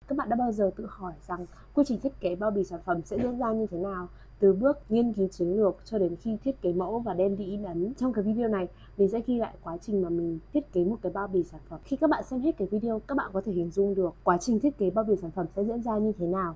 Các bạn đã bao giờ tự hỏi rằng quy trình thiết kế bao bì sản phẩm sẽ diễn ra như thế nào? Từ bước nghiên cứu chiến lược cho đến khi thiết kế mẫu và đem đi in ấn. Trong cái video này, mình sẽ ghi lại quá trình mà mình thiết kế một cái bao bì sản phẩm. Khi các bạn xem hết cái video, các bạn có thể hình dung được quá trình thiết kế bao bì sản phẩm sẽ diễn ra như thế nào.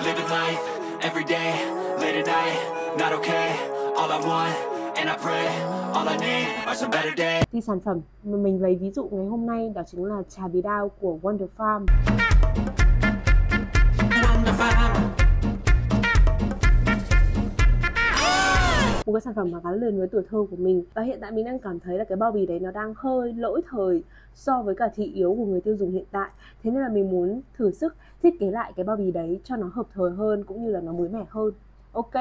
Living life, every day, late at night, not okay. All I want, and I pray, all I need are some better days. Thì sản phẩm mà mình lấy ví dụ ngày hôm nay đó chính là trà bí đao của Wonder Farm. Một cái sản phẩm mà gắn liền với tuổi thơ của mình. Và hiện tại mình đang cảm thấy là cái bao bì đấy nó đang hơi lỗi thời so với cả thị yếu của người tiêu dùng hiện tại. Thế nên là mình muốn thử sức thiết kế lại cái bao bì đấy cho nó hợp thời hơn cũng như là nó mới mẻ hơn. Ok,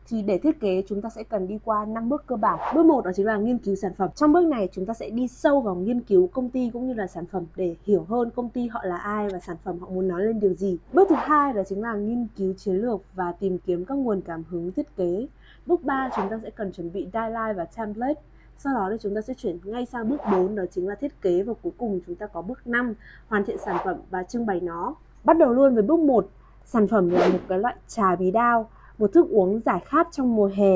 thì để thiết kế chúng ta sẽ cần đi qua 5 bước cơ bản. Bước 1 đó chính là nghiên cứu sản phẩm. Trong bước này chúng ta sẽ đi sâu vào nghiên cứu công ty cũng như là sản phẩm để hiểu hơn công ty họ là ai và sản phẩm họ muốn nói lên điều gì. Bước thứ 2 đó chính là nghiên cứu chiến lược và tìm kiếm các nguồn cảm hứng thiết kế. Bước 3 chúng ta sẽ cần chuẩn bị guideline và template. Sau đó thì chúng ta sẽ chuyển ngay sang bước 4 đó chính là thiết kế, và cuối cùng chúng ta có bước 5 hoàn thiện sản phẩm và trưng bày nó. Bắt đầu luôn với bước 1. Sản phẩm là một cái loại trà bí đao, một thức uống giải khát trong mùa hè.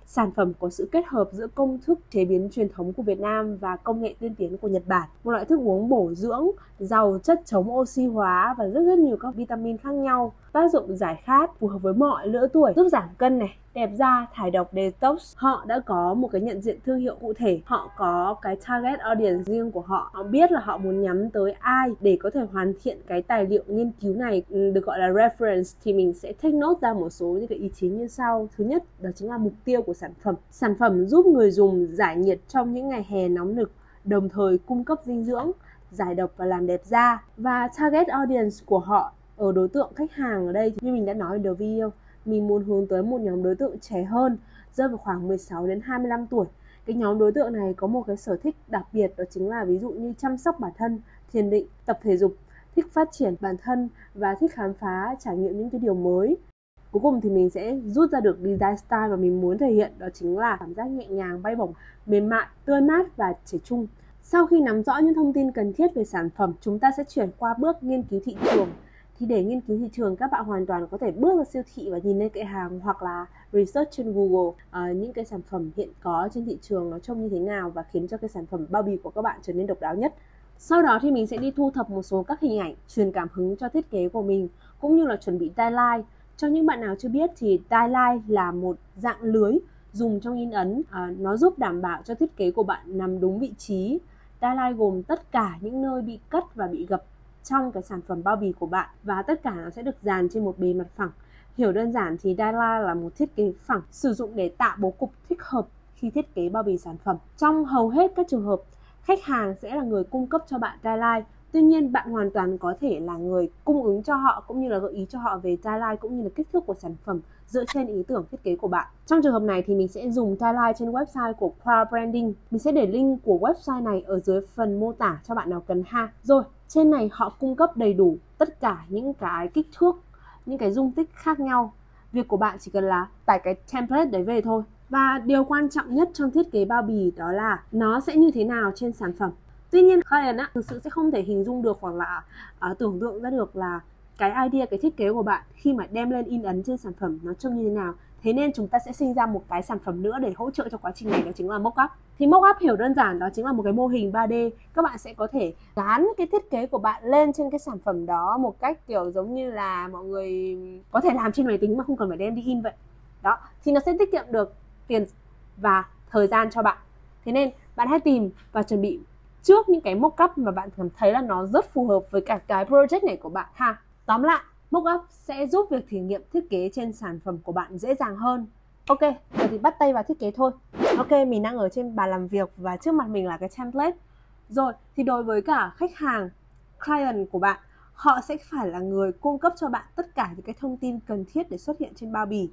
Sản phẩm có sự kết hợp giữa công thức chế biến truyền thống của Việt Nam và công nghệ tiên tiến của Nhật Bản. Một loại thức uống bổ dưỡng, giàu chất chống oxy hóa và rất nhiều các vitamin khác nhau. Tác dụng giải khát phù hợp với mọi lứa tuổi, giúp giảm cân này, đẹp da, thải độc, detox. Họ đã có một cái nhận diện thương hiệu cụ thể, họ có cái target audience riêng của họ. Họ biết là họ muốn nhắm tới ai để có thể hoàn thiện cái tài liệu nghiên cứu này, được gọi là reference. Thì mình sẽ take note ra một số những cái ý chính như sau. Thứ nhất, đó chính là mục tiêu của sản phẩm. Sản phẩm giúp người dùng giải nhiệt trong những ngày hè nóng nực, đồng thời cung cấp dinh dưỡng, giải độc và làm đẹp da. Và target audience của họ ở đối tượng khách hàng ở đây, như mình đã nói ở đầu video, mình muốn hướng tới một nhóm đối tượng trẻ hơn, rơi vào khoảng 16 đến 25 tuổi. Cái nhóm đối tượng này có một cái sở thích đặc biệt, đó chính là ví dụ như chăm sóc bản thân, thiền định, tập thể dục, thích phát triển bản thân và thích khám phá, trải nghiệm những cái điều mới. Cuối cùng thì mình sẽ rút ra được design style mà mình muốn thể hiện, đó chính là cảm giác nhẹ nhàng, bay bổng, mềm mại, tươi mát và trẻ trung. Sau khi nắm rõ những thông tin cần thiết về sản phẩm, chúng ta sẽ chuyển qua bước nghiên cứu thị trường. Thì để nghiên cứu thị trường, các bạn hoàn toàn có thể bước ra siêu thị và nhìn lên kệ hàng hoặc là research trên Google những cái sản phẩm hiện có trên thị trường nó trông như thế nào và khiến cho cái sản phẩm bao bì của các bạn trở nên độc đáo nhất. Sau đó thì mình sẽ đi thu thập một số các hình ảnh truyền cảm hứng cho thiết kế của mình, cũng như là chuẩn bị guideline. Cho những bạn nào chưa biết thì guideline là một dạng lưới dùng trong in ấn. Nó giúp đảm bảo cho thiết kế của bạn nằm đúng vị trí. Guideline gồm tất cả những nơi bị cắt và bị gập trong cái sản phẩm bao bì của bạn, và tất cả nó sẽ được dàn trên một bề mặt phẳng. Hiểu đơn giản thì guideline là một thiết kế phẳng sử dụng để tạo bố cục thích hợp khi thiết kế bao bì sản phẩm. Trong hầu hết các trường hợp, khách hàng sẽ là người cung cấp cho bạn guideline. Tuy nhiên, bạn hoàn toàn có thể là người cung ứng cho họ cũng như là gợi ý cho họ về guideline cũng như là kích thước của sản phẩm dựa trên ý tưởng thiết kế của bạn. Trong trường hợp này thì mình sẽ dùng guideline trên website của Cloud Branding. Mình sẽ để link của website này ở dưới phần mô tả cho bạn nào cần ha. Rồi, trên này họ cung cấp đầy đủ tất cả những cái kích thước, những cái dung tích khác nhau. Việc của bạn chỉ cần là tải cái template đấy về thôi. Và điều quan trọng nhất trong thiết kế bao bì đó là nó sẽ như thế nào trên sản phẩm. Tuy nhiên, client thực sự sẽ không thể hình dung được hoặc là tưởng tượng ra được là cái idea, cái thiết kế của bạn khi mà đem lên in ấn trên sản phẩm nó trông như thế nào. Thế nên chúng ta sẽ sinh ra một cái sản phẩm nữa để hỗ trợ cho quá trình này, đó chính là mock-up. Thì mock-up hiểu đơn giản đó chính là một cái mô hình 3D. Các bạn sẽ có thể gắn cái thiết kế của bạn lên trên cái sản phẩm đó một cách kiểu giống như là mọi người có thể làm trên máy tính mà không cần phải đem đi in vậy. Đó, thì nó sẽ tiết kiệm được tiền và thời gian cho bạn. Thế nên bạn hãy tìm và chuẩn bị trước những cái mock-up mà bạn cảm thấy là nó rất phù hợp với cả cái project này của bạn ha. Tóm lại, mock-up sẽ giúp việc thử nghiệm thiết kế trên sản phẩm của bạn dễ dàng hơn. Ok, giờ thì bắt tay vào thiết kế thôi. Ok, mình đang ở trên bàn làm việc và trước mặt mình là cái template. Rồi, thì đối với cả khách hàng, client của bạn, họ sẽ phải là người cung cấp cho bạn tất cả những cái thông tin cần thiết để xuất hiện trên bao bì.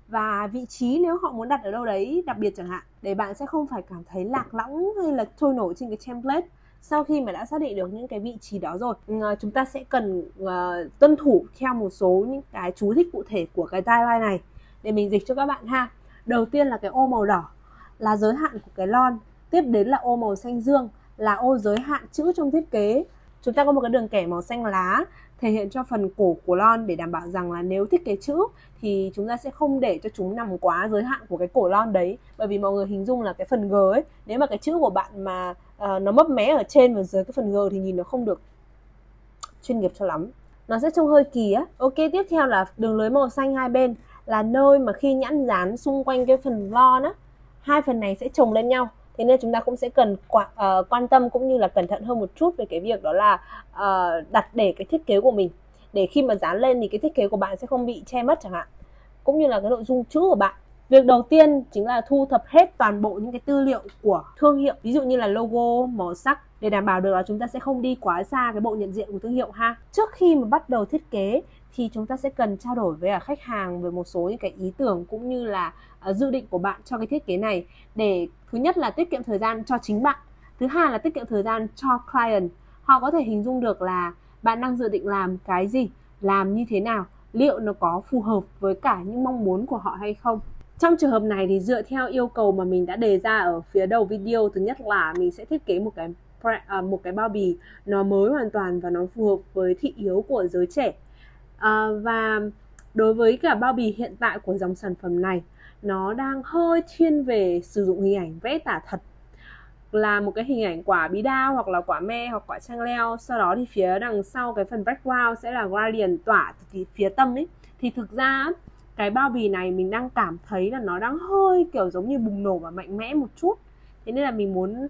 Và vị trí nếu họ muốn đặt ở đâu đấy đặc biệt chẳng hạn, để bạn sẽ không phải cảm thấy lạc lõng hay là trôi nổi trên cái template. Sau khi mà đã xác định được những cái vị trí đó rồi, chúng ta sẽ cần tuân thủ theo một số những cái chú thích cụ thể của cái guideline này để mình dịch cho các bạn ha. Đầu tiên là cái ô màu đỏ. là giới hạn của cái lon. Tiếp đến là ô màu xanh dương là ô giới hạn chữ trong thiết kế. Chúng ta có một cái đường kẻ màu xanh lá thể hiện cho phần cổ của lon để đảm bảo rằng là nếu thiết kế chữ thì chúng ta sẽ không để cho chúng nằm quá giới hạn của cái cổ lon đấy. Bởi vì mọi người hình dung là cái phần G ấy, nếu mà cái chữ của bạn mà nó mấp mé ở trên và dưới cái phần G thì nhìn nó không được chuyên nghiệp cho lắm, nó sẽ trông hơi kỳ á. Ok, tiếp theo là đường lưới màu xanh hai bên là nơi mà khi nhãn dán xung quanh cái phần lon á, hai phần này sẽ chồng lên nhau. Thế nên chúng ta cũng sẽ cần quan tâm cũng như là cẩn thận hơn một chút về cái việc đó là đặt để cái thiết kế của mình, để khi mà dán lên thì cái thiết kế của bạn sẽ không bị che mất chẳng hạn, cũng như là cái nội dung chữ của bạn. Việc đầu tiên chính là thu thập hết toàn bộ những cái tư liệu của thương hiệu, ví dụ như là logo, màu sắc, để đảm bảo được là chúng ta sẽ không đi quá xa cái bộ nhận diện của thương hiệu ha. Trước khi mà bắt đầu thiết kế thì chúng ta sẽ cần trao đổi với khách hàng về một số những cái ý tưởng cũng như là dự định của bạn cho cái thiết kế này, để thứ nhất là tiết kiệm thời gian cho chính bạn, thứ hai là tiết kiệm thời gian cho client. Họ có thể hình dung được là bạn đang dự định làm cái gì, làm như thế nào, liệu nó có phù hợp với cả những mong muốn của họ hay không. Trong trường hợp này thì dựa theo yêu cầu mà mình đã đề ra ở phía đầu video, thứ nhất là mình sẽ thiết kế một cái bao bì nó mới hoàn toàn và nó phù hợp với thị hiếu của giới trẻ. Và đối với cả bao bì hiện tại của dòng sản phẩm này, nó đang hơi thiên về sử dụng hình ảnh vẽ tả thật, là một cái hình ảnh quả bí đao hoặc là quả me hoặc quả chanh leo. Sau đó thì phía đằng sau cái phần background sẽ là gradient tỏa từ phía tâm ấy. Thì thực ra cái bao bì này mình đang cảm thấy là nó đang hơi kiểu giống như bùng nổ và mạnh mẽ một chút. Thế nên là mình muốn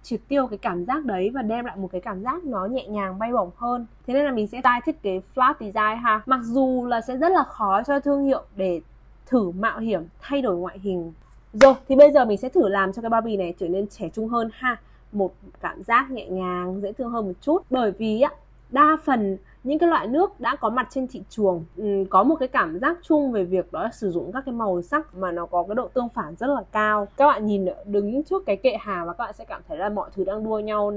triệt tiêu cái cảm giác đấy và đem lại một cái cảm giác nó nhẹ nhàng bay bổng hơn. Thế nên là mình sẽ thiết kế flat design ha. Mặc dù là sẽ rất là khó cho thương hiệu để thử mạo hiểm thay đổi ngoại hình. Rồi thì bây giờ mình sẽ thử làm cho cái bao bì này trở nên trẻ trung hơn ha. Một cảm giác nhẹ nhàng, dễ thương hơn một chút. Bởi vì đa phần những cái loại nước đã có mặt trên thị trường có một cái cảm giác chung về việc đó là sử dụng các cái màu sắc mà nó có cái độ tương phản rất là cao. Các bạn nhìn đứng trước cái kệ hàng và các bạn sẽ cảm thấy là mọi thứ đang đua nhau,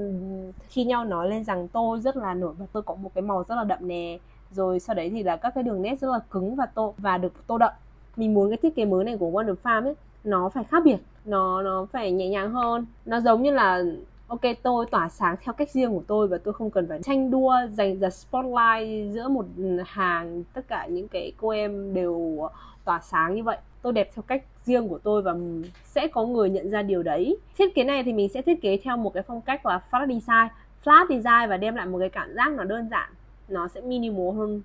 khi nhau nói lên rằng tôi rất là nổi bật, tôi có một cái màu rất là đậm nè. Rồi sau đấy thì là các cái đường nét rất là cứng và được tô đậm. Mình muốn cái thiết kế mới này của Wonder Farm ấy nó phải khác biệt, nó phải nhẹ nhàng hơn. Nó giống như là ok, tôi tỏa sáng theo cách riêng của tôi và tôi không cần phải tranh đua giành giật spotlight giữa một hàng, tất cả những cái cô em đều tỏa sáng như vậy. Tôi đẹp theo cách riêng của tôi và sẽ có người nhận ra điều đấy. Thiết kế này thì mình sẽ thiết kế theo một cái phong cách là flat design và đem lại một cái cảm giác nó đơn giản, nó sẽ minimal hơn,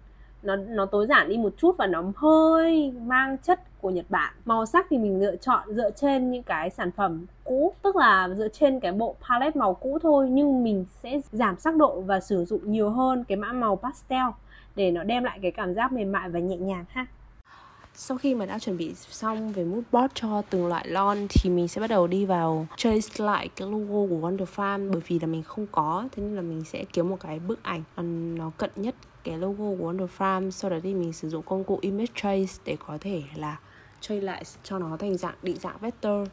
nó tối giản đi một chút và nó hơi mang chất của Nhật Bản. Màu sắc thì mình lựa chọn dựa trên những cái sản phẩm cũ, tức là dựa trên cái bộ palette màu cũ thôi, nhưng mình sẽ giảm sắc độ và sử dụng nhiều hơn cái mã màu pastel để nó đem lại cái cảm giác mềm mại và nhẹ nhàng ha. Sau khi mà đã chuẩn bị xong về mood board cho từng loại lon thì mình sẽ bắt đầu đi vào trace lại cái logo của Wonder Farm. Bởi vì là mình không có, thế nên là mình sẽ kiếm một cái bức ảnh nó cận nhất cái logo của Wonder Farm. Sau đó thì mình sử dụng công cụ Image Trace để có thể là trace lại cho nó thành định dạng vector.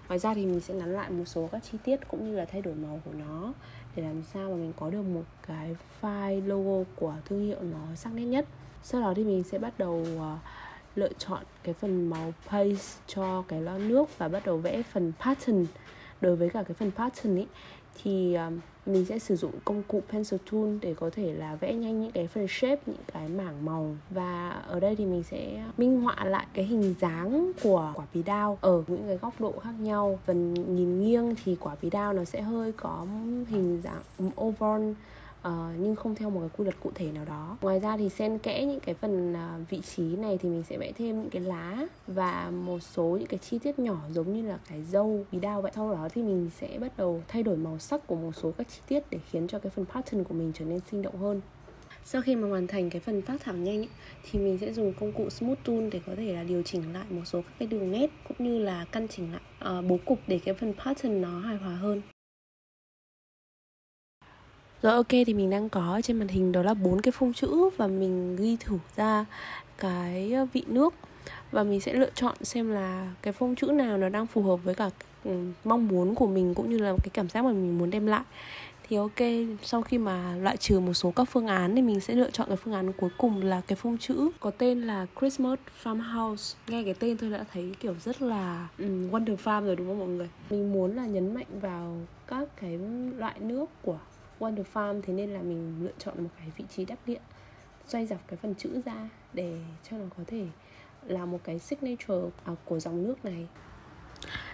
Ngoài ra thì mình sẽ nắn lại một số các chi tiết cũng như là thay đổi màu của nó để làm sao mà mình có được một cái file logo của thương hiệu nó sắc nét nhất. Sau đó thì mình sẽ bắt đầu lựa chọn cái phần màu paste cho cái lon nước và bắt đầu vẽ phần pattern. Đối với cả cái phần pattern ấy thì mình sẽ sử dụng công cụ pencil tool để có thể là vẽ nhanh những cái phần shape, những cái mảng màu. Và ở đây thì mình sẽ minh họa lại cái hình dáng của quả bí đao ở những cái góc độ khác nhau. Phần nhìn nghiêng thì quả bí đao nó sẽ hơi có hình dạng oval, nhưng không theo một cái quy luật cụ thể nào đó. Ngoài ra thì xen kẽ những cái phần vị trí này thì mình sẽ vẽ thêm những cái lá và một số những cái chi tiết nhỏ giống như là cái râu bí đao vậy. Sau đó thì mình sẽ bắt đầu thay đổi màu sắc của một số các chi tiết để khiến cho cái phần pattern của mình trở nên sinh động hơn. Sau khi mà hoàn thành cái phần phác thảo nhanh ấy, thì mình sẽ dùng công cụ Smooth Tool để có thể là điều chỉnh lại một số các cái đường nét cũng như là căn chỉnh lại bố cục để cái phần pattern nó hài hòa hơn. Rồi ok, thì mình đang có trên màn hình đó là 4 cái phông chữ và mình ghi thử ra cái vị nước và mình sẽ lựa chọn xem là cái phông chữ nào nó đang phù hợp với cả mong muốn của mình cũng như là cái cảm giác mà mình muốn đem lại. Thì ok, sau khi mà loại trừ một số các phương án thì mình sẽ lựa chọn cái phương án cuối cùng là cái phông chữ có tên là Christmas Farmhouse. Nghe cái tên tôi đã thấy kiểu rất là Wonder Farm rồi đúng không mọi người? Mình muốn là nhấn mạnh vào các cái loại nước của Wonder Farm, thế nên là mình lựa chọn một cái vị trí đắc địa, xoay dọc cái phần chữ ra để cho nó có thể là một cái signature của dòng nước này.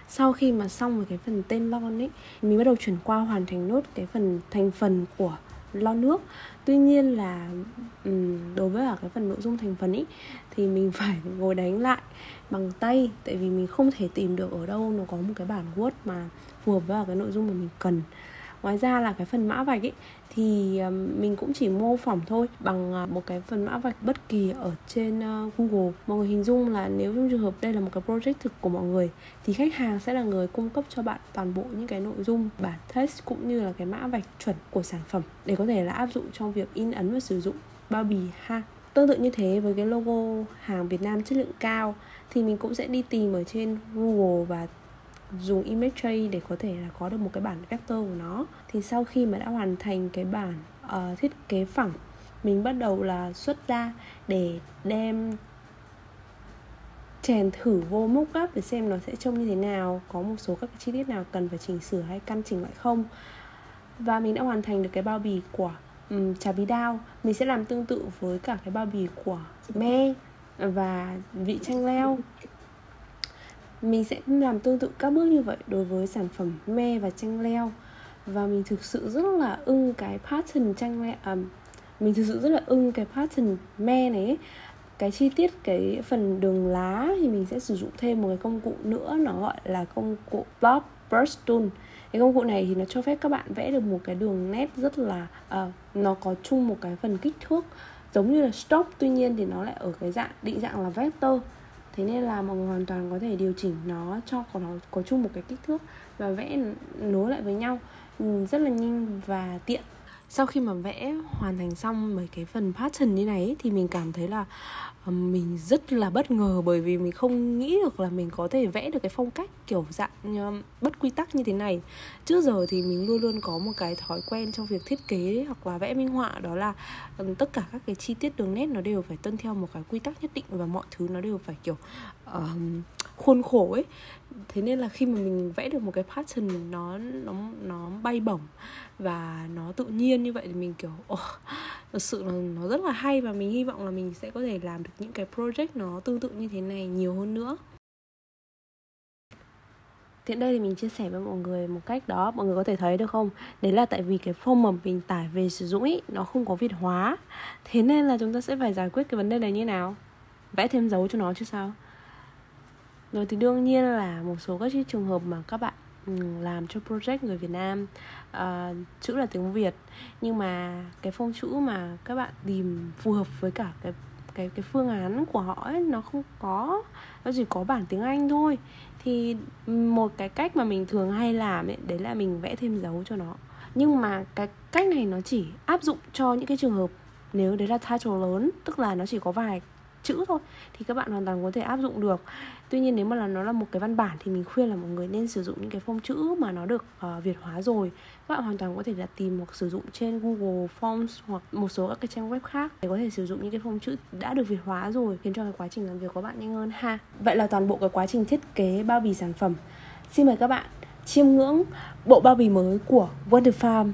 Sau khi mà xong với cái phần tên lon ấy, mình bắt đầu chuyển qua hoàn thành nốt cái phần thành phần của lon nước. Tuy nhiên là đối với cái phần nội dung thành phần ấy thì mình phải ngồi đánh lại bằng tay, tại vì mình không thể tìm được ở đâu nó có một cái bản Word mà phù hợp với cái nội dung mà mình cần. Ngoài ra là cái phần mã vạch ấy thì mình cũng chỉ mô phỏng thôi bằng một cái phần mã vạch bất kỳ ở trên Google. Mọi người hình dung là nếu trong trường hợp đây là một cái project thực của mọi người thì khách hàng sẽ là người cung cấp cho bạn toàn bộ những cái nội dung, bản text cũng như là cái mã vạch chuẩn của sản phẩm để có thể là áp dụng trong việc in ấn và sử dụng bao bì ha. Tương tự như thế với cái logo hàng Việt Nam chất lượng cao thì mình cũng sẽ đi tìm ở trên Google và dùng Imagery để có thể là có được một cái bản vector của nó. Thì sau khi mà đã hoàn thành cái bản thiết kế phẳng, mình bắt đầu là xuất ra để đem chèn thử vô mockup để xem nó sẽ trông như thế nào, có một số các cái chi tiết nào cần phải chỉnh sửa hay căn chỉnh lại không. Và mình đã hoàn thành được cái bao bì của trà bí đao. Mình sẽ làm tương tự với cả cái bao bì của me và vị chanh leo. Mình sẽ làm tương tự các bước như vậy đối với sản phẩm me và chanh leo. Và mình thực sự rất là ưng cái pattern chanh leo, mình thực sự rất là ưng cái pattern me này ấy. Cái chi tiết cái phần đường lá thì mình sẽ sử dụng thêm một cái công cụ nữa, nó gọi là công cụ Block Brush Tool. Cái công cụ này thì nó cho phép các bạn vẽ được một cái đường nét rất là nó có chung một cái phần kích thước giống như là stroke, tuy nhiên thì nó lại ở cái định dạng là vector. Thế nên là mọi người hoàn toàn có thể điều chỉnh nó cho nó có chung một cái kích thước và vẽ nối lại với nhau rất là nhanh và tiện. Sau khi mà vẽ hoàn thành xong mấy cái phần pattern như này thì mình cảm thấy là mình rất là bất ngờ, bởi vì mình không nghĩ được là mình có thể vẽ được cái phong cách kiểu dạng bất quy tắc như thế này. Trước giờ thì mình luôn luôn có một cái thói quen trong việc thiết kế hoặc là vẽ minh họa, đó là tất cả các cái chi tiết đường nét nó đều phải tuân theo một cái quy tắc nhất định và mọi thứ nó đều phải kiểu khuôn khổ ấy. Thế nên là khi mà mình vẽ được một cái pattern nó bay bổng và nó tự nhiên như vậy thì mình kiểu thật sự là nó rất là hay, và mình hy vọng là mình sẽ có thể làm được những cái project nó tương tự như thế này nhiều hơn nữa. Tiện đây thì mình chia sẻ với mọi người một cách đó, mọi người có thể thấy được không? Đấy là tại vì cái form mà mình tải về sử dụng ý, nó không có Việt hóa. Thế nên là chúng ta sẽ phải giải quyết cái vấn đề này như nào? Vẽ thêm dấu cho nó chứ sao? Rồi thì đương nhiên là một số các trường hợp mà các bạn làm cho project người Việt Nam, chữ là tiếng Việt, nhưng mà cái phông chữ mà các bạn tìm phù hợp với cả cái phương án của họ ấy, nó chỉ có bản tiếng Anh thôi. Thì một cái cách mà mình thường hay làm ấy, đấy là mình vẽ thêm dấu cho nó. Nhưng mà cái cách này nó chỉ áp dụng cho những cái trường hợp nếu đấy là title lớn, tức là nó chỉ có vài chữ thôi, thì các bạn hoàn toàn có thể áp dụng được. Tuy nhiên nếu mà nó là một cái văn bản thì mình khuyên là mọi người nên sử dụng những cái phông chữ mà nó được Việt hóa rồi. Các bạn hoàn toàn có thể là tìm hoặc sử dụng trên Google Forms hoặc một số các cái trang web khác để có thể sử dụng những cái phông chữ đã được Việt hóa rồi, khiến cho cái quá trình làm việc của bạn nhanh hơn ha. Vậy là toàn bộ cái quá trình thiết kế bao bì sản phẩm. Xin mời các bạn chiêm ngưỡng bộ bao bì mới của Wonder Farm.